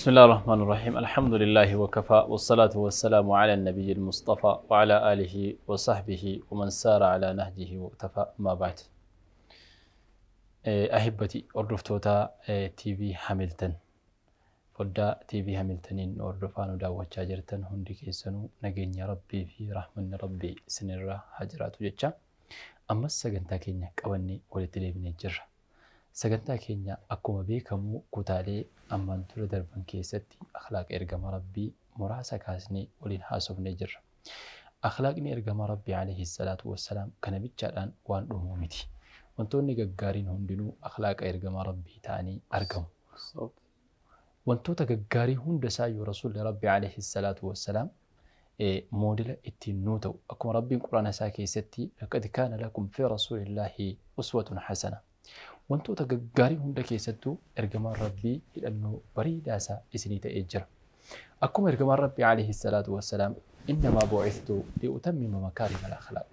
بسم الله الرحمن الرحيم الحمد لله وكفى والصلاة والسلام على النبي المصطفى وعلى آله وصحبه ومن سار على نهجه واقتفى ما بعد أحبتي أردفتوتا تي في هاملتون فدا تي في هاملتونين أردفانو داوة جاجرتن هندي كيسنو نجين يا ربي في رحمن ربي سنرة هجرات وجتشا أما السجنتا كينيا كواني ولتليفني جرة سجنتا كينيا أكما بيكمو كتالي أما انتو دربان كيستي أخلاق إرقام ربي مراسا كاسني ولين حاسب نجر أخلاقني إرقام ربي عليه الصلاة والسلام كان بيتشاران وان أمومتي وانتو نيقاقارين هندنو أخلاق إرقام ربي تاني أرقام وانتو تقاقاري هندسايو رسول ربي عليه الصلاة والسلام موديل التنوتو أكما ربي قرآن ساكي ستي لقد كان لكم في رسول الله أسوة حسنة وانتو تقاري هندا كيستو إرقمان ربي لأنه بريداسا إسنيت إجر أكم إرقمان ربي عليه الصلاة والسلام إنما بعثت لأتمم مكارم الأخلاق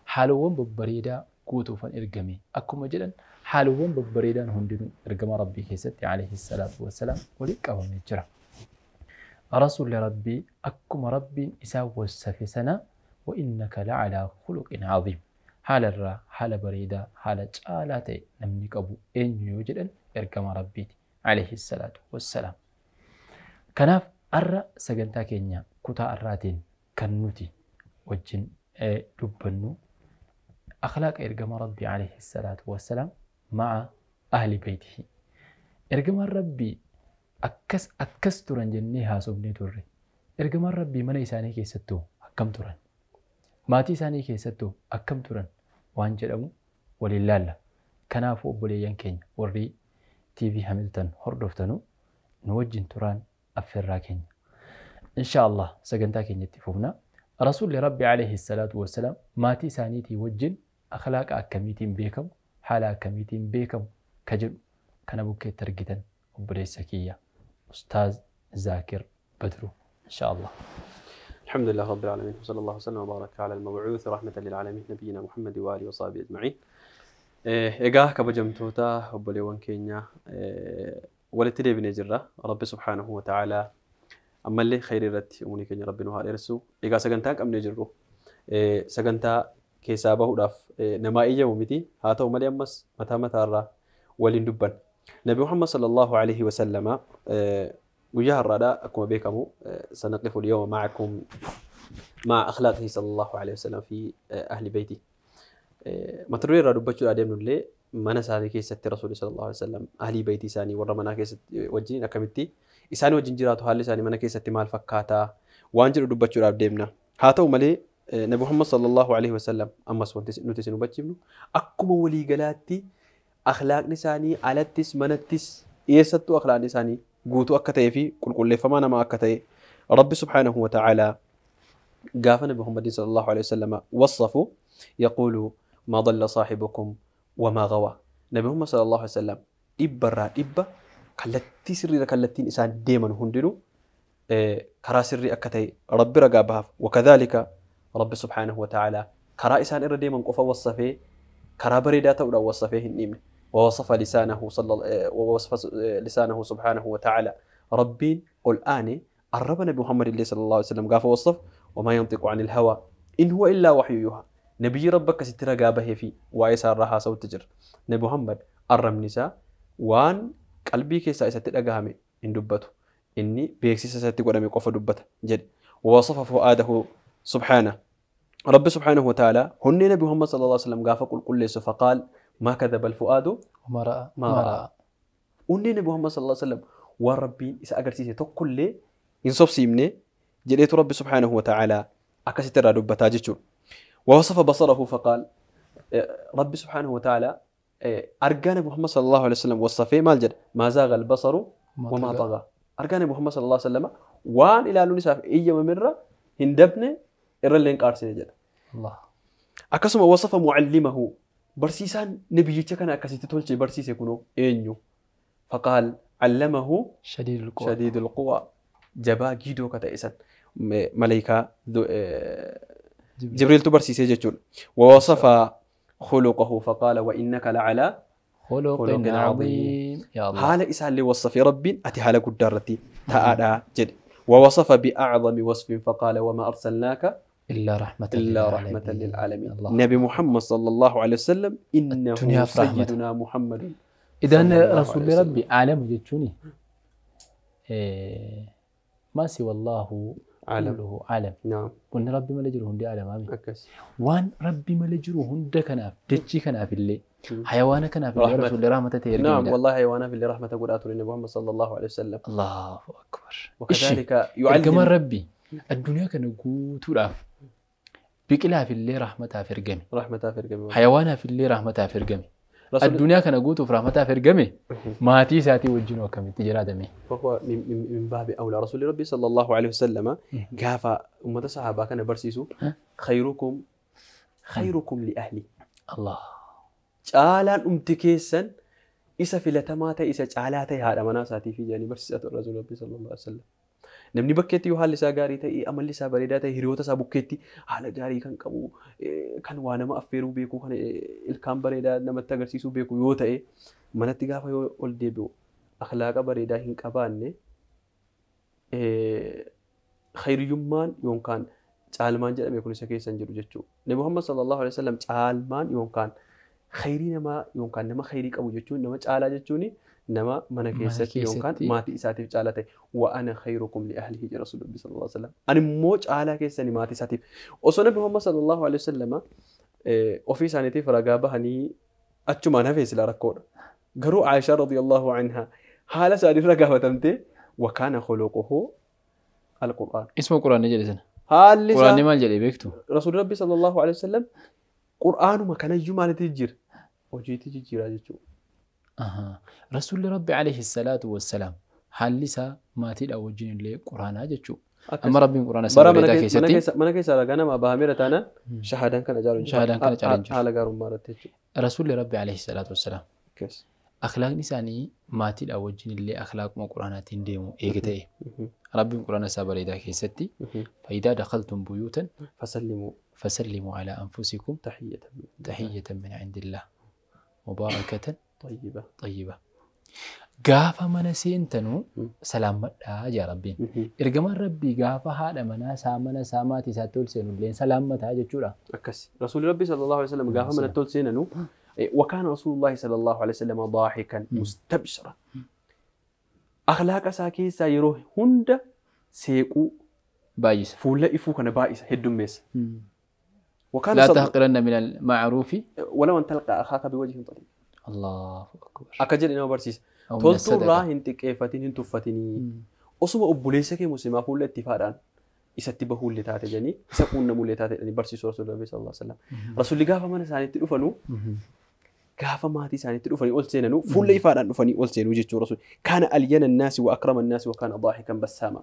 حالوان ببريدا كوتو فان إرقمي أكم جدا حالوان ببريدا هندنو إرقمان ربي كيستي عليه الصلاة والسلام وليك أوام إجر رسول ربي أكم ربي إسا وسفي سنة وإنك لعلى خلق عظيم حال الرا حال بريدة حال جالاتي نمنيك أبو إن يوجدن إرقام ربي عليه الصلاة والسلام كناف الرا سجنتا كينيا كتا الراتين كنوتي وجن دبنو أخلاق إرقام ربي عليه الصلاة والسلام مع أهل بيته إرقام ربي أكس تران جنيها سبني توري إرقام ربي من إساني كيستو أكم تران ماتي ساني كيستو أكم تران وان جدمو ولله كنافو أبوليان كين وري تي في هاملتون هردفتنو نوجن تران أفرا كين إن شاء الله سجنتا كين يتفونا رسول ربي عليه الصلاة والسلام ماتي سانيتي وجن أخلاق أكميتين بيكم حالا أكميتين بيكم كجل كنبوك ترقيتن أبولي سكية أستاذ زاكر بدرو إن شاء الله. الحمد لله رب العالمين وصلى الله وسلم وبارك على المبعوث رحمة للعالمين نبينا محمد وآله وصحبه أجمعين. إيجاه كبجمتوتا وبليوان كينيا ولتدي بنجرة رب سبحانه وتعالى أما اللي خير رت أمني كينيا ربنا هذا رسول إيجاه سجنتاك أم نجرو سجنتا كيسابه وداف نمائية ومتي هاتو ملي أمس متى الرا ولين دبن نبي محمد صلى الله عليه وسلم وجه الرداء أكما بكم سنقف اليوم معكم مع أخلاقه صلى الله عليه وسلم في أهل بيتي متروي ردبتشو أدم نللي من ساني كيست رسول صلى الله عليه وسلم أهل بيتي ساني ورمنا كيست وجين أكمتي إساني وجنجرات حال ساني من كيست مال فكاتا وانجر ردبتشو أدمنا هاتو ملي نبي محمد صلى الله عليه وسلم أما سوانت نتسنو بتشيبنو أكما ولي قلاتي أخلاق نساني علتس منتس يستو أخلاق نساني قوتو أكتاي في كل فمانا ما أكتاي رب سبحانه وتعالى قافنا بمحمد صلى الله عليه وسلم وصفوا يقول ما ضل صاحبكم وما غوى نبي محمد صلى الله عليه وسلم إبرا إبا كالتي سري كالتي إنسان ديما هندنو كرا سري أكتاي رب رقابها وكذلك رب سبحانه وتعالى كرا إنسان إر ديما قفا وصفه كرا بريداتا ولا وصفه النيم ووصف لسانه سبحانه وتعالى ربين قل آني الرب نبي محمد صلى الله عليه وسلم قاف وصف وما ينطق عن الهوى إن هو إلا وحي يوحى نبي ربك سترى قابه في ويسار رها صوت تجر نبي محمد الرم نساء وان قلبي كيسا سترى قامي إن دبته إني بيكسيسا ستقول أمي قف دبته جد ووصف فؤاده سبحانه رب سبحانه وتعالى هن نبي محمد صلى الله عليه وسلم قاف قل ليس فقال ما كذب الفؤاد وما رأى ما رأى وني نبي محمد صلى الله عليه وسلم وربي إذا أجرتي تقول لي ينصف سيمني جليت رب سبحانه وتعالى أكست الرادب بتاجتشون ووصف بصره فقال رب سبحانه وتعالى أرجان محمد صلى الله عليه وسلم وصفه ما الجد ما زاغ البصر وما طغى أرجان محمد صلى الله عليه وسلم وان إلى لونساف إيجا ممرة هندبني إرلين قارسين جد الله أكسم وصف معلمه برسيسان نبي كان أكسيت تولشي برسيس يكونوا إنيو فقال علمه شديد القوى جبا جيدو كتائسا ملائكة جبريل تبرسيس يجون ووصف خلقه فقال وإنك لعلى خلق عظيم يا الله حال إسان اللي وصف رب أتي حال قدرتي تأدا جد ووصف بأعظم وصف فقال وما أرسلناك إلا رحمة للعالمين الله. نبي محمد صلى الله عليه وسلم إنه الدنيا في رحمة. سيدنا محمد إذا صلى الله رسول عليه وسلم. ربي عالم جتشوني ما سوى الله عالم. كله عالم نعم قلنا ربي ما لجره هندي عالم آمين أكس وان ربي ما لجره هند كناف دجي كناف اللي حيوان كناف اللي رحمة. رسول رحمة تيرجع نعم والله وانا في اللي رحمة قول آتوا محمد صلى الله عليه وسلم الله أكبر وكذلك يعلم يعلم ربي الدنيا كان قوت راف بكلها في اللي رحمتها فرقمي رحمة فرقمي حيوانها في اللي رحمتها فرقمي رسول الدنيا كان قوت في رحمتها فرقمي ماتي ساتي وجنو كم تجرا دمي فهو من باب أولى رسول ربي صلى الله عليه وسلم قاف أمة الصحابة كان برسيسو خيركم لأهلي الله caalaan dhumti keessan isa filatamaa ta'e isa caalaa ta'e haadha manaa isaatii fi jedhanii barsiisatu rasuul rabbii sallallahu alaihi wasallam. Namni bakkeetti yoo haalli isaa gaarii ta'e amalli isaa bareedaa ta'e hiriyoota isaa bukkeetti haala gaarii kan qabu kan waa nama affeeruu beeku kan ilkaan bareedaa namatti agarsiisuu beeku yoo ta'e manatti gaafa yoo ol deebi'u akhlaaqa bareedaa hin qabaanne khayriyyummaan yookaan caalmaan jedhamee kun isa keessan jiru jechuudha. Nabi Muhammad sallallahu alaihi wasallam caalmaan yookaan khayrii nama yookaan nama khayrii qabu jechuun nama caalaa jechuun nama mana keessatti yookaan maatii isaatiif caalaa ta'e wa ana khayrukum li ahlihi jedha Rasuulli sallallahu alaihi wasallam. Ani immoo caalaa keessanii maatii isaatiif osoo Nabi Muhammad sallallahu alaihi wasallam ofii isaaniitiif ragaa bahanii achumaan hafee sila rakkoodha. Garuu Aishaa radiyallahu anha haala isaaniirra gaafatamtee wa kaana khuluquhu al-Qur'aan. اسمه قرآن نجد سنة Haalli قرآن isaa ما جل بيكتو Rasuulli Rabbii sallallahu alaihi wasallam Qur'aanuma kanayyuu maalitti jijjiira? Hojiitti jijjiiraa jechuudha. رسول ربي عليه الصلاة والسلام حال لسا ما تيدا وجين اللي قرآن جتشو أما ربي قرآن Bara سبريدا كيستي mana keessaa ragaa nama bahamira taanaan shahaadaan kana jaalu Shahaadaan kana caalu hin jiru. haala gaarummaa irratti jechuudha. رسول ربي عليه الصلاة والسلام Akkas. أخلاق نساني ما تيدا وجين اللي أخلاق ما قرآن تنديمو إيجتاي ربي قرآن سبريدا كيستي فإذا دخلتم بيوتا Fasallimuu فسلموا على أنفسكم tahiyyatan تحية من عند الله مباركة طيبة. طيبة قافة من سينتنو سلام يا ربي إرجمان ربي قافة هذا منا ساماتي ساتول سينو لين سلامة هذا جورا Akkas. Rasuulli Rabbii sallallahu alaihi wasallam gaafa mana tol seenanu وكان رسول الله صلى الله عليه وسلم ضاحكا مستبشرا أخلاق ساكيسا يروح هند سيقو بايس فولا إفو كان بائس هدوم ميس وكان لا تحقرن من المعروف ولو أن تلقى أخاك بوجه طليق الله أكبر أكجل إنه برسيس أو من تولتو الصدقة. راهن تكيفتين هنتفتني أصبح أبوليسك مسلمة فولا اتفاقا isatti bahuu illee taate jedhanii isa quunnamuu illee taate jedhanii barsiisuu Rasuulli Rabbii sallallahu alaihi wasallam. Rasuulli gaafa mana isaaniitti dhufanu gaafa maatii isaaniitti dhufanii ol seenanu fuula ifaadhaan dhufanii ol seenuu jechuudha Rasuulli. Kaana alyana annaasi wa akrama annaasi wa kaana daahikan bassaama.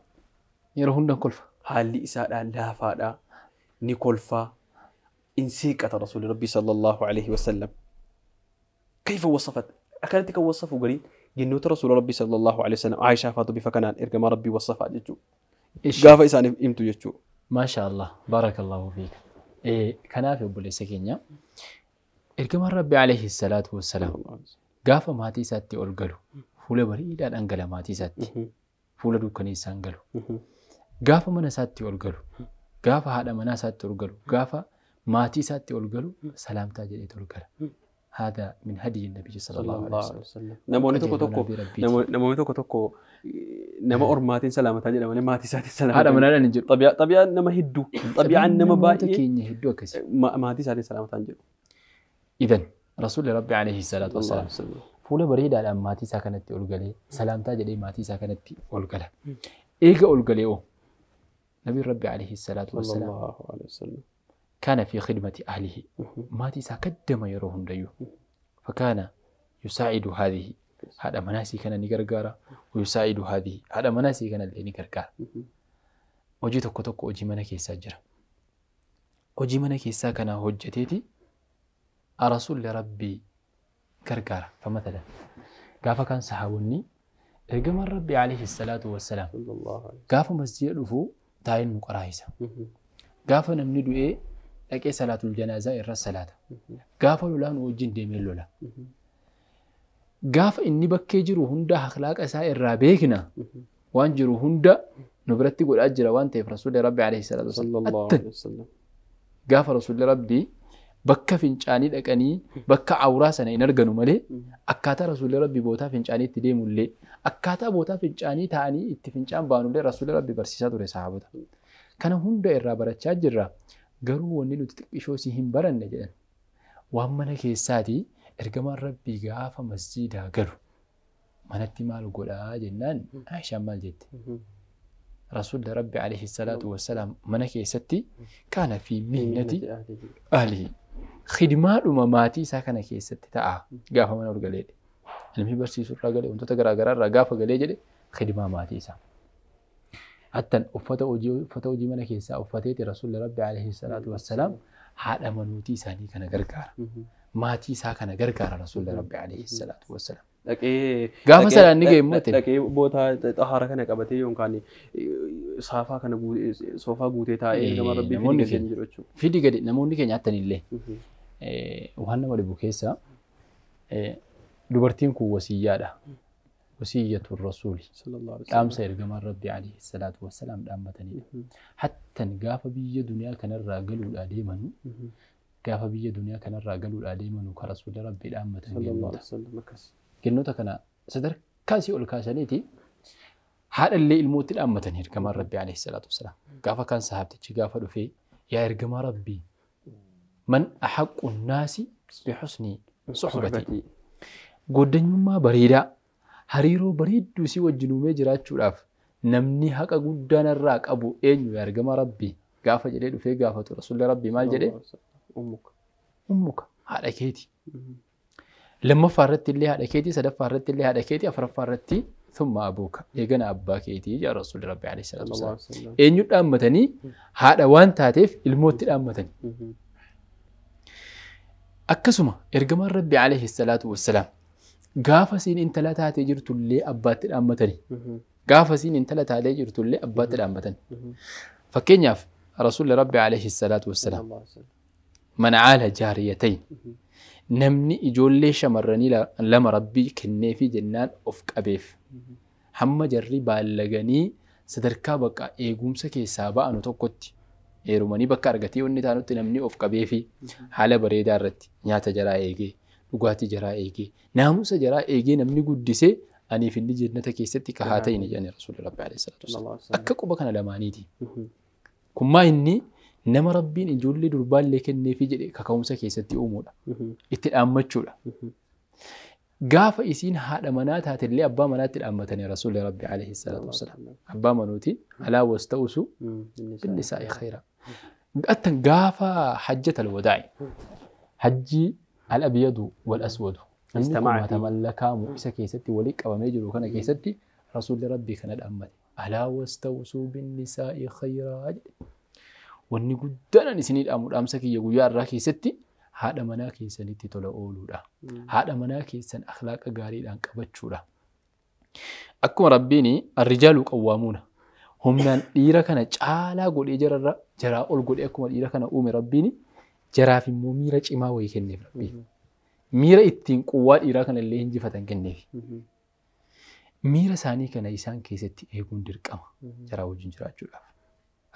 yeroo hunda kolfa Haalli isaadhaan laafaadha ni kolfaa in siiqata Rasuulli Rabbii sallallahu alaihi wasallam. كيف وصفت؟ أكانت كوصفوا قريب جنوت رسول ربي صلى الله عليه وسلم عائشة فاطمة فكان إرجع ربي وصفها جتو. قافة إنسان إمتو جتو. ما شاء الله بارك الله فيك كان في أبو لسكينيا إرجع ربي عليه الصلاة والسلام قافة ماتي ساتي أرجلو فولا بريدا أنجلا ماتي ساتي فولا دوكني سانجلو قافة منا ساتي أرجلو قافة هذا منا ساتي أرجلو قافة ماتي ساتي أرجلو سلام تاجي أرجلو هذا من هدي النبي صلى الله عليه وسلم نموني توكو توكو نما أرماتين سلامة تاجي نما ماتي ساتي سلامة هذا من هذا نجيب طبيعة نما هدو طبيعة نما باقي تكيني هدو كسي ماتي ساتي سلامة تاجي إذن رسول ربي عليه الصلاة والسلام فولا بريد على ماتي ساكنتي أولغالي سلام تاجي ماتي ساكنتي أولغالا إيجا أولغالي أو نبي ربي عليه الصلاة والسلام صلى الله عليه وسلم كان في خدمة أهله ماتي ساكدما يروهن ديو فكان يساعد هذه هذا مناسي كان نيغرغارا ويساعد هذه هذا مناسي كان اللي نيغرغارا وجي توكو توكو وجي منا كيسا جرا وجي منا كيسا كان حجتيتي رسول ربي غرغارا فمثلا غافا كان صحابوني ارجم ربي عليه الصلاة والسلام صلى الله عليه غافا مسجد دفو تاين مقرايسا غافا نمني دوئي لكي صلاة الجنازة إرى الصلاة غافا لولان وجين ديمين لولا قاف إني بكي جرو هندا أخلاق أسائر رابيكنا وان جرو هندا نبرتي قول أجر وان تيف رسول ربي عليه الصلاة والسلام صلى الله عليه وسلم قاف رسول ربي بكا فنجاني لكني بكا عوراسنا ينرغنو ملي أكاتا رسول ربي بوتا فنجاني تديمو لي أكاتا بوتا فنجاني تاني اتفنجان بانو لي رسول ربي برسيسا دوري صحابتا كان هندا إرابرتشا جرا قرو ونلو تتقشو سيهم برن جدن وامنا كيساتي إرغمان ربي قاف مسجدا قرو مناتي مالو قولا جنان عائشة مال جد رسول ربي عليه الصلاة والسلام منك يستي كان في مهنة أهله خدمات مماتي ساكنة كيستي تاع قافة من أرجلي المهم برسي سر رجلي وانتو تقرأ قرار قافة قلي جلي خدمة ماتي سا حتى أفتوجي منك يسا أفتيت رسول ربي عليه الصلاة والسلام حال منوتي ساني كان قرقار ماتي ساكنة قرقار رسول ربي عليه الصلاة والسلام gaafa salaan ni geemmote dhaqee boota xahaara kana qabatee yookaan saafaa kana soofaa guutee taa'ee ergama rabbii namoonni fidii jedhu jechuudha. Fidii gadi namoonni keenya attanillee waan nama dhibu keessa dubartiin kun wasiyyaadha. Wasiyyatu rasuuli dhaamsa ergamaan rabbii alayhi salaatu wassalaam dhaammatanidha. Hattan gaafa biyya duniyaa kanarraa galuudhaa deemanu gaafa biyya duniyaa kanarraa galuudhaa deemanu ka rasuula rabbii dhaammatan geemmoota. Kennoota kana sadarkaa isii ol kaasaniiti haadhallee ilmootti dhaammatanii ergamaan rabbii alayhi salaatu wassalaam gaafa kan sahaabtichi gaafa dhufee yaa ergamaa rabbii man ahaqqu naasi bihusni suhbati gooddanyummaa bareedaa hariiroo bareedduu si wajjin uumee jiraachuudhaaf namni haqa guddaa narraa qabu eenyu yaa ergamaa rabbii gaafa jedhee dhufee gaafatu rasuulli rabbii maal jedhee ummuka haadha keeti. لما فرت اللي هذا كيتي سدف فرت اللي هذا كيتي أفرف فرتي ثم أبوك يجنا أبا كيتي يا رسول ربي عليه الصلاة والسلام إن يد أمتني هذا وان تاتف الموت أمتني أكسمة إرجم ربي عليه الصلاة والسلام قافسين إن ثلاثة تجرت اللي أبات أمتني قافسين إن ثلاثة تجرت اللي أبات أمتني فكين يف رسول ربي عليه الصلاة والسلام من عال جاريتين namni ijoollee shamarranii lama rabbii kennee fi jennaan of qabeef hamma jarri baallaganii sadarkaa bakka eegumsa keessaa ba'anu tokkotti heerumanii bakka argatee wanni taanutti namni of qabee fi haala bareedaa irratti nyaata jaraa eegee dhugaatii jaraa eegee naamusa jaraa eegee namni guddisee aniif inni jannata keessatti kahaa ta'e ni jedhani rasuulli rabbi alayhi salaatu wassalaam akka quba kana lamaaniiti kummaa inni nama rabbiin ijoollee durbaallee kenneefi jedhe kaka'umsa keessatti uumuudha. Itti dhaammachuudha. Gaafa isiin haadha manaa taatellee abbaa manaatti dhaammatanii rasuulli rabbi alayhi salaatu wassalaam. Abbaa manuuti alaa wasta'usu binnisaa'i khayra. Attan gaafa hajjatal wadaa'i. Hajji al-abyadu wal aswadu. Namni kumaata mallakaamu isa keessatti walii qabamee jiru kana keessatti rasuulli rabbi kana dhaammate. Alaa wasta'usu binnisaa'i khayra jedhe. Wanni guddaan isinii dhaamsa kiyya guyyaa irraa keessatti haadha manaa keessanitti tola ooluudha. Haadha manaa keessan akhlaaqa gaariidhaan qabachuudha. Akkuma rabbiin arrijaalu qawwaamuuna humnaan dhiira kana caalaa godhee jaraa ol godhee akkuma dhiira kana uume rabbiin jaraaf immoo miira cimaa wayii kenneef rabbiin. Miira ittiin quwwaa dhiiraa kana illee hinjifatan kenneef. Miira isaanii kana isaan keessatti eeguun dirqama jaraa wajjin jiraachuudhaaf.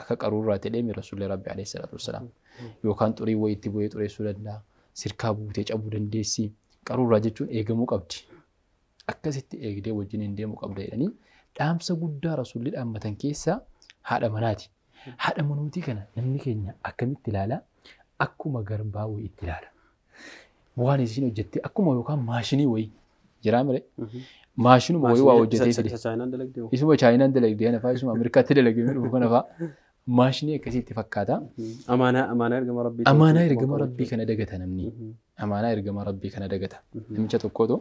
Akka qaruuraa ta'ee rasuulli rabbi alayhi salaatu wassalaam yookaan xurii wayiitti bu'ee xureessuu danda'a sirkaa buutee cabuu dandeessi qaruuraa jechuun eegamuu qabdi akkasitti eegdee wajjin hin deemuu qabda jedhanii dhaamsa guddaa rasuulli dhaammatan keessaa haadha manaati. Haadha manuutii kana namni keenya akkamitti ilaala akkuma garbaa wayii itti ilaala. Waan isiin hojjettee akkuma yookaan maashinii wayii jiraa mire maashinuma wayii waa hojjetee fide isuma chaayinaan dalagdee nafaa isuma Ameerikaatti dalagee dhufu kana fa'aa maashinii akkasitti fakkaata. Amaanaa ergama rabbii kana dagata namni. Amaanaa ergama rabbii kana dagata. Namicha tokkotu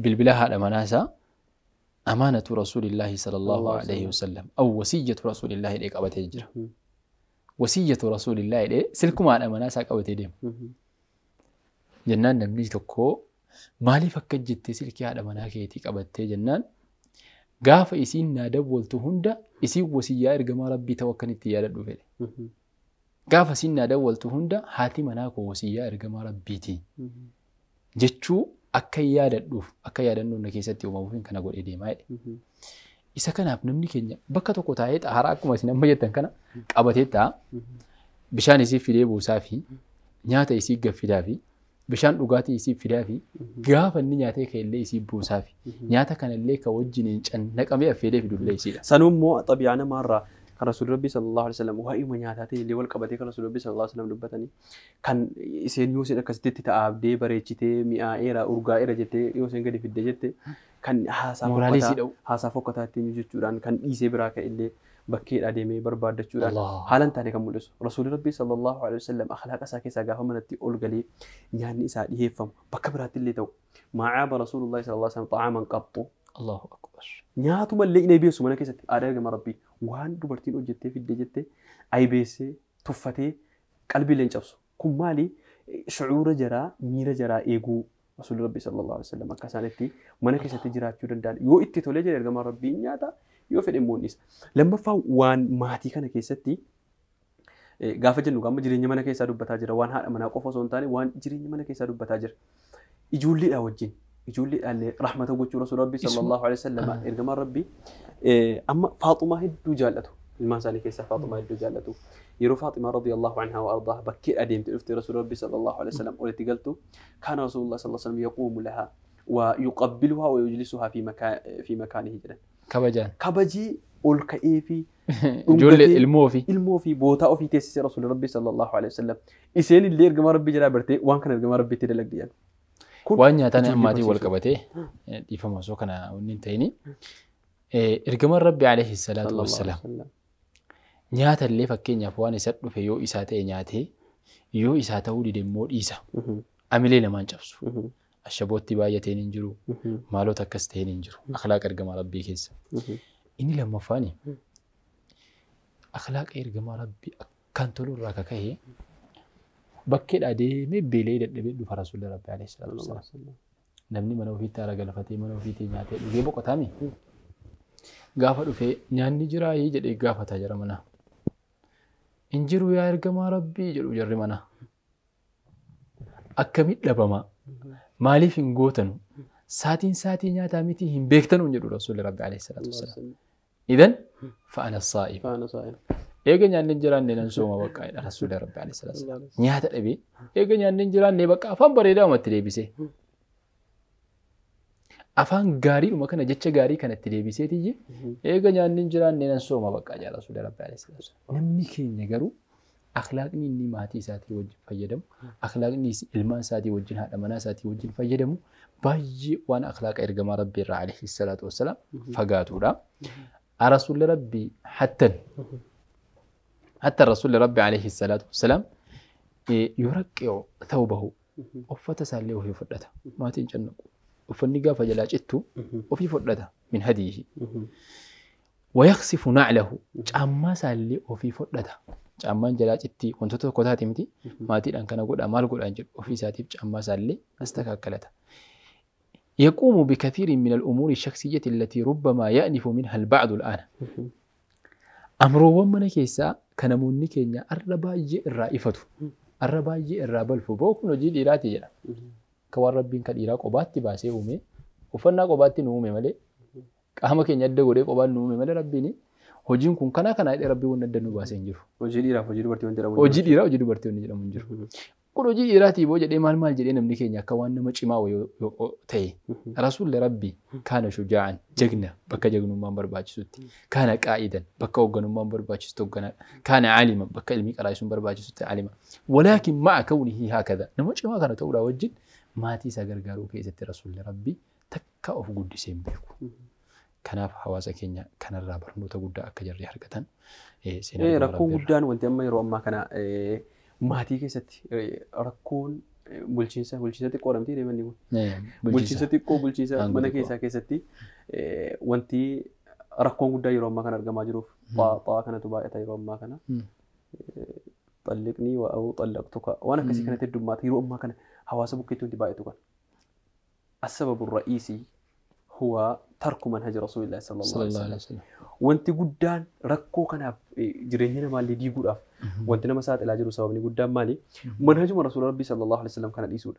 bilbila haadha manaasaa amaanatu rasuulillahi sallallahu alayhi wasallam aw wasiyyatu rasuulillahi dhee qabatee jira. Wasiyyatu rasuulillahi dhee silkuma haadha manaasaa qabatee deema. Jennaan namni tokko maaliif akka jettee silkii haadha manaa keetii qabattee jennaan gaafa isiin naa dawwaltu hunda isiin wasiyyaa ergamaa rabbii ta'u akkan itti yaadadhu fedhe. Gaafa isiin naa dawwaltu hunda haati manaa koo wasiyyaa ergamaa rabbiiti. jechuu akka yaadannoon na keessatti uumamuuf kana godhee deemaa jedhe. Isa kanaaf namni keenya bakka tokko taa'ee xaaraa akkuma isin amma jettan kana qabatee taa'a. Bishaan isii fidee buusaa fi nyaata isii gaffidaa fi bishaan dhugaatii isii fidaa fi gaafa inni nyaatee ka'ellee isii buusaa fi nyaata kanallee ka wajjin cannaqamee affeelee fidullee isiidha. Sanummoo xabiyaa namaarraa kan Rasuulli Rabbii sallallahu alaihi wasallam waa'ee nyaataatiin illee wal qabatee kan Rasuulli Rabbii sallallahu alaihi wasallam dubbatanii kan isheen yoo isheen akkasitti ta'aabdee bareechitee mi'aayeera urgaa'eera jettee yoo isheen gadi fidde jette kan haasaa fokkataa ittiin jechuudhaan kan dhiisee biraa ka'ellee bakkeedhaa deemee barbaaddachuudhaan haalan taane kan mul'isu. Rasuulli Rabbii sallallahu alaihi wasallam akhlaaqa isaa keessaa gaafa manatti ol galee nyaanni isaa dhiyeeffamu bakka biraatti illee ta'u macaaba Rasuulullaahi sallallahu alaihi wasallam xa'aaman qaxxu. Allahu akbar. Nyaatuma illee inni beesu mana keessatti aadaa ergama Rabbii waan dubartiin hojjettee fiddee jettee aybeessee tuffatee qalbii illee cabsu. Kun maali? Shucuura jaraa miira jaraa eeguu Rasuulli Rabbii sallallahu alaihi wasallam akka isaanitti mana keessatti jiraachuu danda'an yoo itti tolee jedhe ergama Rabbii nyaata yoo fedhe immoo dhiisa. Lammaffaa waan maatii kana keessatti gaafa jennu gaafa jireenya mana keessaa dubbataa jira waan haadha manaa qofa osoo hin taane waan jireenya mana keessaa dubbataa jira. Ijoolleedhaa wajjin ijoolleedhaallee rahmata gochuu Rasuulli Rabbii sallallahu alaihi wasallam ergama Rabbii amma Faaxumaa hedduu jaallatu. ilmaan isaanii keessaa Faaxumaa hedduu jaallatu. Yeroo Faaxumaa radiyallahu anhaa wa ardaaha bakkee adeemte dhufte Rasuulli Rabbii sallallahu alaihi wasallam walitti galtu kaana Rasuulullah sallallahu alaihi wasallam yaquumu lahaa wa yuqabbiluhaa wa yujlisuhaa fi makaanihi jedhan. Kabajii ol ka'ee fi ijoollee ilmoo fi bootaa ofii teessisee Rasuulli Rabbii sallallahu alaihi wasallam isheen illee ergama Rabbii jalaa bartee waan kana ergama Rabbiitti dalagdi jedhan. Waan nyaataan ammaatiin wal qabatee dhiifama osoo kana inni hin ta'ini ergama Rabbii alayhi salaatu wassalaam nyaata illee fakkeenyaaf waan isa dhufe yoo isaa ta'e nyaatee yoo isaa ta'uu dide immoo dhiisa. Amilee namaan cabsu. Ashabootti baay'ateen hin jiru. Maalota akkas ta'een hin jiru. Akhlaaqa ergama Rabbii keessa. Inni lammaffaani akhlaaqa ergama Rabbii akkaan tolu irraa kaka'ee bakkeedhaa deemee beelee dadhabee dhufa Rasuulli Rabbii alayhi salaatu wassalaam. Namni mana ofiitti haara galfatee mana ofiitti nyaatee dhugee boqotaami. Gaafa dhufee nyaanni jiraa jedhee gaafataa jira mana. In jiru yaa ergamaa Rabbii jedhu jarri mana. Akkamitti dhabama? Maaliif hin gootanu? Saatii nyaataa miti hin beektanu jedhu Rasuulli Rabbii alayhi salaatu wassalaam. Idan fa'ana saa'im. Eega nyaanni hin jiraanne nan sooma bakka jedha Rasuulli Rabbii alayhi salaatu wassalaam. Nyaata dhabee eega nyaanni hin jiraanne bakka afaan bareedaa uumatti deebisee. Afaan gaariidhuma kana jecha gaarii kanatti deebiseetiyye eega nyaanni hin jiraanne nan sooma bakka jedha Rasuulli Rabbii alayhi salaatu wassalaam. Namni keenya garuu akhlaaqni inni maatii isaatii wajjin fayyadamu, akhlaaqni ilmaan isaatii wajjin haadha manaa isaatii wajjin fayyadamu baay'ee waan akhlaaqa ergamaa Rabbii irraa alayhi salaatu wassalaam fagaatuudha. Rasuulli Rabbii hatta Rasuulli Rabbii alayhi salaatu wassalaam yuraqqi thawbahu uffata isaallee ofii fudhata. Maatiin cannaqu. Uffanni gaafa jalaa cittu ofii fudhata min hadiihi. Wayaqsifu na'lahu caammaa isaallee ofii fudhata. Caammaan jalaa citti wantoota tokko taate miti maatiidhaan kana godhaa maal godhaan jedhu ofii isaatiif caammaa isaallee as takakkalata. يقوم بكثير من الأمور الشخصية التي ربما يأنف منها البعض الآن. أمره ومن كيسا كان منكينيا الرباجي الرائفة الرباجي الرابل فبوك نجيل إيراتي جنا كوار ربين كالإيراك وباتي باسي أمي وفنا وباتي نومي ملي كأهم كينيا الدغوري وبال نومي ملي ربيني hojiin kun kana rabbi wonna danuu baasee hin jiru. Hojii dhiiraa hojii dubartii wanti jedhamu. Hojii dhiiraa hojii dubartii wanti jedhamu hin jiru. Kun hojii dhiiraatii boo jedhee maal jedhee namni keenya akka waan nama cimaa yoo ta'e Rasuulli Rabbii kaana shujaa'an jagna bakka jagnummaan barbaachisutti kaana qaa'idan bakka hoogganummaan barbaachisutti hoogganaa kaana caaliman bakka ilmii qaraayisuun barbaachisutti caalima. Walaakin ma'a kawnihi haakadha nama cimaa kana ta'uudhaa wajjin maatii isaa gargaaruu keessatti Rasuulli Rabbii takka of guddisee hin beeku. Kanaaf hawaasa keenya kanarraa barnoota guddaa akka jarri argatan rakkoon guddaan wanti amma yeroo ammaa kana maatii keessatti rakkoon bulchiinsa xiqqoo dhamtii deemanni kun bulchiinsa xiqqoo bulchiinsa mana keessaa keessatti wanti rakkoon guddaa yeroo ammaa kana argamaa jiruuf xaa kanatu baay'ata yeroo ammaa kana xalliqni waa xallaqtuka waan akkasii kanatti heddummaata yeroo ammaa kana hawaasa bukkeetti wanti baay'atu kan السبب الرئيسي هو ترك منهج رسول الله صلى الله عليه وسلم. وانت قدان ركو كنا جرينا مالي دي قدام وانت نما ساعات الأجر وسبب قدام مالي منهج رسول ربي صلى الله عليه وسلم كان يسود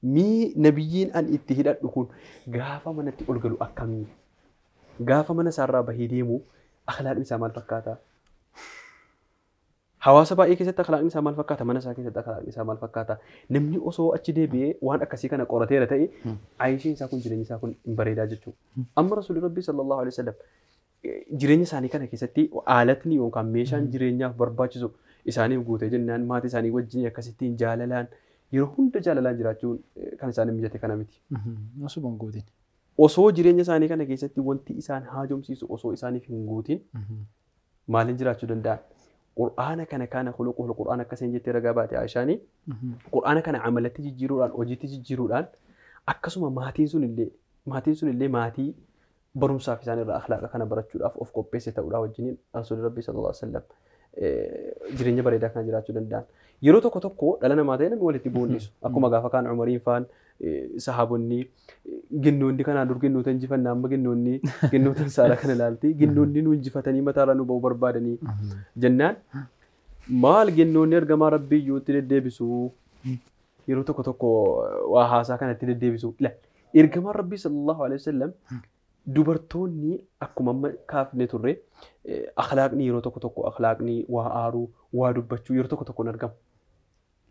مي نبيين أن اتهدت نكون غافة من تقول أكمي غافة من سارة بهيديمو أخلاق نساء مال فكاتا حواسة بقى كيسة أخلاق نساء مال فكاتا من ساكن كيسة أخلاق نساء مال فكاتا نمني أصو أشدي بيه وان أكسي كان قرتي رتاي عايشين ساكن جريني ساكن إمبريدا جتشو أما رسول ربي صلى الله عليه وسلم جريني ساني كان كيستي آلتني وكان ميشان جريني برباجزو إساني وجوده جنان ما تساني وجني كستين جاللان يروحون تجاللان جراتون كان إساني مجتة كنا متي نصب نقودين osoo jireenya isaanii kana keessatti wanti isaan haajomsiisu osoo isaaniif hin guutin maalin jiraachuu danda'an qur'aana kana khuluqul qur'aana akkasiin jettee ragaa baate Aishaani qur'aana kana amalatti jijjiiruudhaan hojiitti jijjiiruudhaan akkasuma maatiin sun illee maatii barumsaaf isaan irraa akhlaaqa kana barachuudhaaf of qopheesse ta'uudhaa wajjiniin rasuulli rabbii sallallahu alaihi wasallam jireenya bareedaa kana jiraachuu danda'an yeroo tokko dhala namaa ta'e namni walitti bu'uunisu akkuma gaafa kaan Umariin faan sahaabonni ginnoonni kanaan dur ginnoota injifannaa amma ginnoota saala kana ilaalti ginnoonni nu injifatanii mataarraa nu ba'uu barbaadanii jennaan maal ginnoonni ergamaa rabbii iyyuutti deddeebisu yeroo tokko waa haasaa kanatti deddeebisu ergamaan rabbii sallallahu alaihi wasallam dubartoonni akkuma amma kaafne turre akhlaaqni yeroo tokko akhlaaqni waa aaruu waa dubbachuu yeroo tokko hin argamu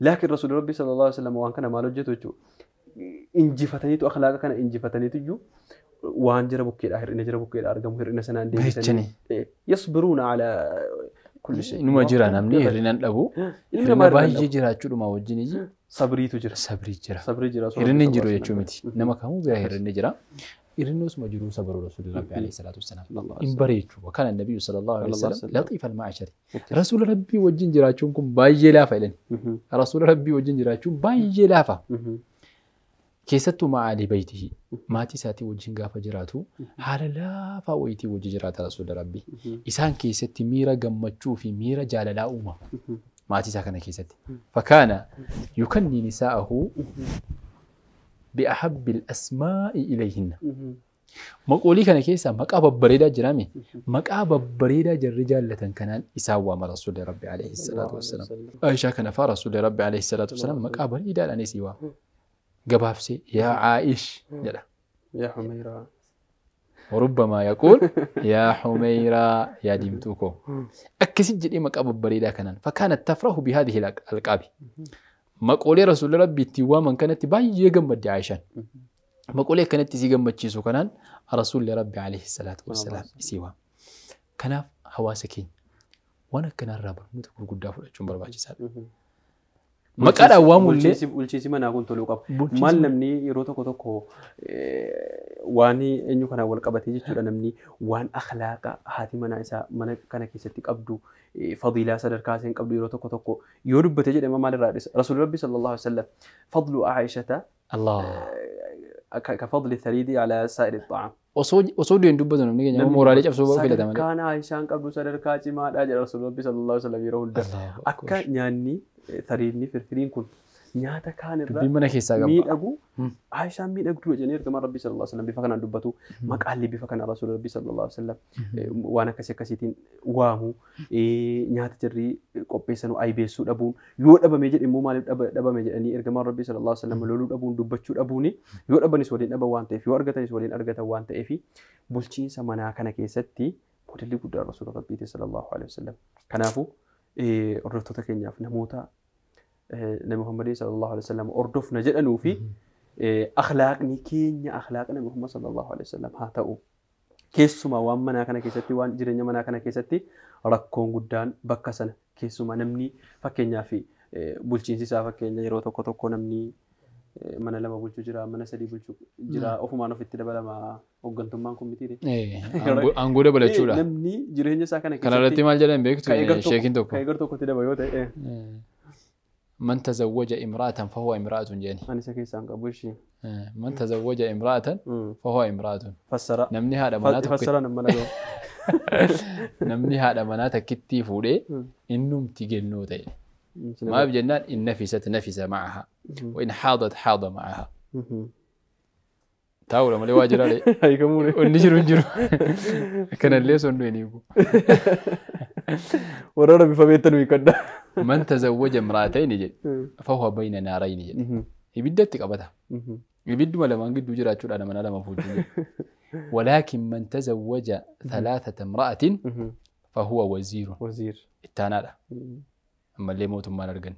laakiin rasuulli rabbii sallallahu alaihi wasallam waan kana maal hojjetu jechuudha injifataniitu akhlaaqa kana injifataniitu iyyuu waan jira bukkeedha hir'ina jira bukkeedha argamu hir'ina sanaan deebisanii yasbiruuna ala kulli shay numa jira namni hir'inaan dhabu ilma baay'ee jiraachuudhuma wajjin iji sabriitu jira sabrii jira hir'inni jiru jechuu miti nama kamuu bira hir'inni jira hir'innos majruu sabruu rasuulli rabbi alayhi salaatu wassalaam in bareechuu kana nabiyyu sallallahu alayhi wasallam latiif al-ma'ashari rasuul rabbi wajjin jiraachuun kun baay'ee laafa ilani rasuul rabbi wajjin jiraachuun baay'ee laafa keessattuu ma'aali baytihi maatii isaatii wajjin gaafa jiraatu haala laafaa wayitii wajjin jiraata rasuulli rabbi isaan keessatti miira gammachuu fi miira jaalalaa uuma maatii isaa kana keessatti fakaana yukanni nisaa'ahu بأحب الأسماء إليهن مقولي كان كيسا مقابة بريدة جرامي مقابة بريدة الرجال لتن كان إساوى مع رسول ربي عليه الصلاة والسلام عائشة كان فرسول ربي عليه الصلاة والسلام مقابة بريدة لأني سوا قبافسي يا عائش جلا يا حميرة وربما يقول يا حميرة يا ديمتوكو أكسد جدي مقابة بريدة كان فكانت تفرح بهذه الألقاب مقولي رسول ربي تيوا من كانت باي جنب عائشة مقولي كانت تيجي جنب تشيسو كنان رسول ربي عليه الصلاة والسلام سيوا كنا حواسكين وانا كنا الرابر متقول قدام جنب باجي سال ما كان أوام والشيء ما نقول تلوقف ما نمني يروتو كتوكو واني إنه كنا والقبتي جت نمني وان أخلاق هاتي منا إنسا منا كنا كيستك أبدو فضيلة صدر كاسين قبل يروتو كتوكو يورب بتجد إمام مال الرئيس رسول ربي صلى الله عليه وسلم فضل عائشة الله كفضل الثريد على سائر الطعام وصول يندب بدنا نيجي نعمل موراليج أبسط بقى كده كان عائشة قبل صدر كاسي ما أجر رسول ربي صلى الله عليه وسلم يروح أكا يعني ثريدني فرفرين كن نياتا كان الرا ميد أبو عائشة ميد أبو جنير كما ربي صلى الله عليه وسلم بفكنا دبتو ما قال لي بفكنا رسول ربي صلى الله عليه وسلم وانا كسيتين وامو نياتا جري قبيسانو أي بيسو أبون يود أبا ميجد إمو مال أبا ميجد أني إرجما ربي صلى الله عليه وسلم لولو أبون دبتشو أبوني يود أبا نسولين أبا وان تأفي وأرجتا نسولين أرجتا وان تأفي بولشين سمانا كان كيستي موديلي قدر رسول ربي صلى الله عليه وسلم كنافو أردفت تكينيا في نموتا نبي محمد صلى الله عليه وسلم أردف نجد أنه في أخلاقني كينيا أخلاقنا محمد صلى الله عليه وسلم هاتو كيسما وان منا كنا كيستي وان جرينيا منا كنا كيستي ركون قدان بكسنا كيسما نمني فكينيا في بولشين سيسا فكينيا يرو توكو توكو نمني mana lama bulchuu jira mana sadii bulchuu jira ofumaan ofitti dabalama hooggantummaan kun miti aangoo dabalachuudha namni jireenya isaa kana keessatti kanarratti maal jedhan beektu sheekin tokko ka'ee gar tokkotti daba yoo ta'e من تزوج امرأة فهو امرأة جاني أنا سكيسان قبوشي من تزوج امرأة فهو امرأة فسر نمني هذا مناتك فسر نمنا نمني هذا مناتك كتي فودي إنهم تجنوا تي ما بجنان إن نفست نفس معها وإن حاضت حاض معها تاولا مالي واجر علي هاي كموني ونجر كان اللي سندوني يبو ورنا بفبيتن ويكدا من تزوج امرأتين جد فهو بين نارين جد ibiddatti qabata ibidduma lamaan gidduu jiraachuudhaan mana lama fuudhuu ولكن من تزوج ثلاثة امرأة فهو وزير التانى أما اللي موت ما نرجن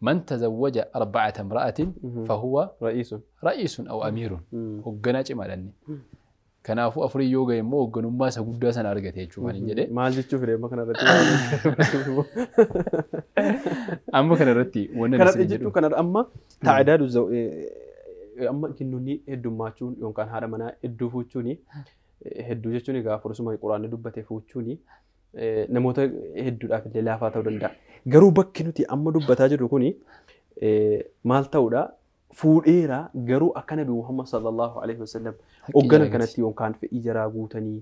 من تزوج 4 امرأة فهو رئيس أو أمير وجناج مالني كنافو أفري يوجا يمو وجنوم ما سجودا سنة أرجعت يشوف هني جدي ما أجي تشوف ليه ما كان رتي أما كان رتي وانا كان رتي كان أما تعداد أما كنوني هدو ماتشون يوم كان هذا منا هدو فوتشوني هدو جتشوني كافر سما القرآن دبته فوتشوني نموت هدو أفضل لا فاتو دندا garuu bakki nuti amma dubbataa jirru kuni maal ta'uudha fuudheera garuu akka nabi Muhammad sallallahu alaihi wasallam hoggana kanatti yookaan fedhii jaraa guutanii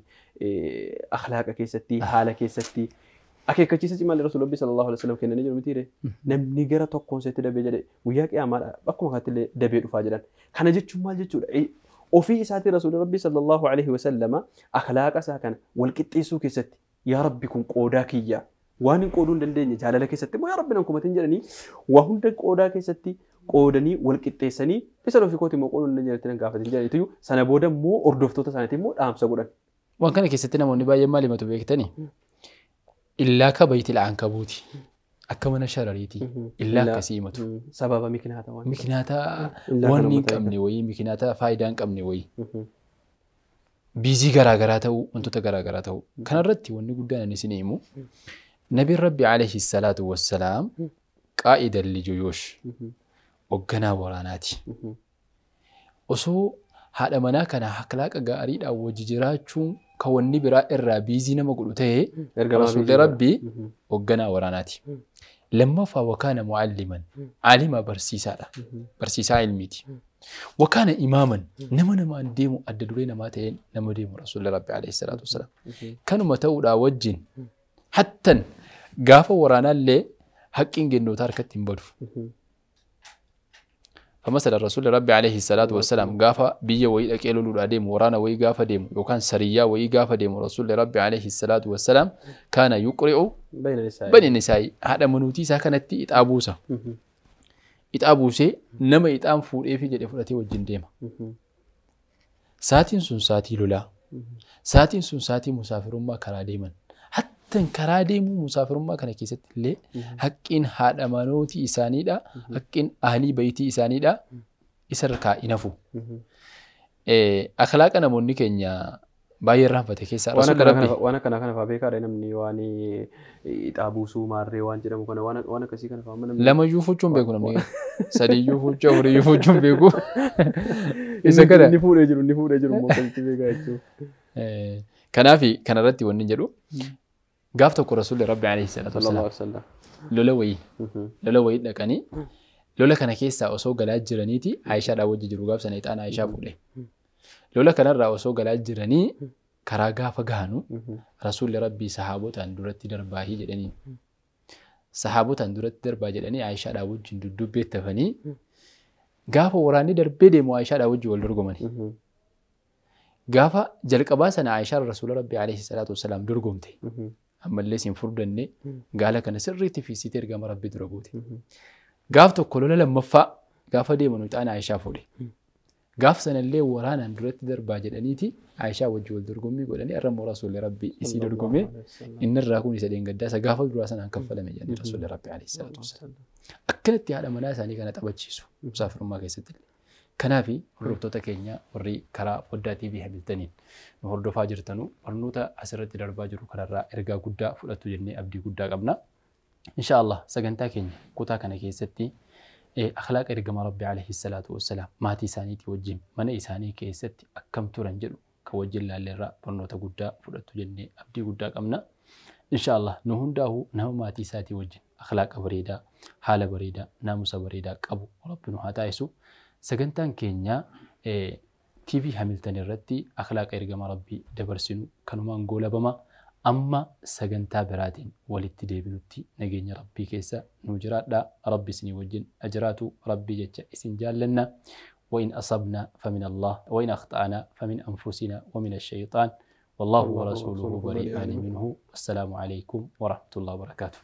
akhlaaqa keessatti haala keessatti akeekkachiisa cimaa Rasuulli sallallahu alaihi wasallam kennanii jiru mitiire namni gara tokkoon seetti dabee jedhe guyyaa qiyaamaadha akkuma kanatti dabee dhufaa jedhan kana jechuun maal jechuudha ofii isaatii Rasuulli Rabbi sallallahu alaihi wasallam akhlaaqa isaa kana wal qixxeessuu keessatti yaa Rabbi kun qoodaa kiyya waan qooduu dandeenye jaalala keessatti moo yaa Rabbi nan kumatin jedhanii waa hunda qoodaa keessatti qoodanii wal qixxeessanii isa ofii kooti moo qooduu dandeenye jedhanii gaafatin jedhanii sana booda moo hordoftoota isaaniitiin moo dhaamsa godhan waan kana keessatti namoonni baay'een maal himatu beektanii illaa ka baytil ankabuuti akka mana sharariiti illaa akkasii himatu sababa mikinaata wanni hin qabne wayii mikinaata faayidaa hin qabne wayii biizii garaagaraa ta'uu wantoota garaagaraa ta'uu kanarratti wanni guddaan isin himu نبي ربي عليه الصلاة والسلام قائدا لجيوش وقنا وراناتي وسو هذا منا كان حكلاك قاريد أو وججراتشو كوني براء الرابيزي نما قلوته رسول ربي وقنا وراناتي لما وكان معلما عالم برسيسا علميتي وكان إماما نما نديمو أددولين ما تين نما ديمو رسول ربي عليه الصلاة والسلام كانوا متودا وجين حتى قافوا ورانا اللي حقين جنو تاركت تنبدو فمثلا الرسول ربي عليه الصلاة والسلام قافا بيا وي أكيلو للأديم ورانا وي قافا ديم وكان سريا وي قافا ديم رسول ربي عليه الصلاة والسلام كان يقرئ بين النساء هذا منوتي ساكنت إتأبوسي نما إتأم فور إيه في جد فراتي وجن ديما ساتين سن ساتي لولا ساتين سن ساتي مسافر ما كرا ديما كرا ديمو مسافر ما كان كيست اللي حقين هذا منوتي إسانيدا حقين أهلي بيتي إسانيدا إسركا إنفو أخلاقنا مني كنيا باير رحمة كيسا رسول ربي وانا كان فابيكا رينا مني واني إتابوسو ماري وان جدا مكان وانا كسي كان فامنا لما يوفو جون بيكو نمني سادي يوفو جون يوفو جون بيكو إذا كده نفو رجل ممكن تبيكا يجو كنافي كان رتي ونجرو قافتك رسول ربي عليه الصلاة والسلام لولوي لكني لولا كان كيسا أو سوق الأجرانيتي عايشة راوج جرو قاف سنة أنا عايشة فوله لولا كان راو سوق الأجراني كراغا فجانو رسول ربي صحابته أندرت درباه جدني صحابته أندرت درباه جدني عايشة راوج جندو بيت تفني قاف وراني دربيدي مو عايشة راوج والدرجمني قاف جلك أباسنا عايشة رسول ربي عليه الصلاة والسلام درجمتي أما اللي سينفردني قال كان سريتي في سيتير قام ربي درجوتي قافت كلنا لما فا قاف دي منو أنا عايشة فولي قاف سنة اللي ورانا ندرت دربا جدنيتي عايشة وجول درجومي قولني أرم رسول ربي يسير درجومي إن الراكون يسدين قداسة قاف دراسنا كفلا مجاني رسول ربي عليه الصلاة والسلام أكلت على مناس أني كانت أبتشيسو مسافر ما كيستلي كنافي هردوتا كينيا وري كرا وداتي بي هبلتنين هردو فاجرتنو ورنوتا أسرت دربا جرو كرا إرجع قدا فلتو جني أبدي قدا قبنا إن شاء الله سجنتا كينيا كوتا كنا كيستي أخلاق إرجع ربي عليه الصلاة والسلام ما تيسانيتي وجيم من إساني كيستي أكم ترنجلو كوجل للرا ورنوتا قدا فلتو جني أبدي قدا قبنا إن شاء الله نهون داهو نهو ما تيساتي وجيم أخلاق بريدا حال بريدا ناموس بريدا كابو ربنا هاتايسو سجنتان كينيا TV هاملتون الرتي أخلاق إرجما ربي دبرسينو كانوا ما نقول بما أما سجنتا براتين والاتدي بنوتي نجيني ربي كيسا نجرات لا ربي سني وجن أجراتو ربي جت إسنجال لنا وإن أصبنا فمن الله وإن أخطأنا فمن أنفسنا ومن الشيطان والله ورسوله بريئان منه والسلام عليكم ورحمة الله وبركاته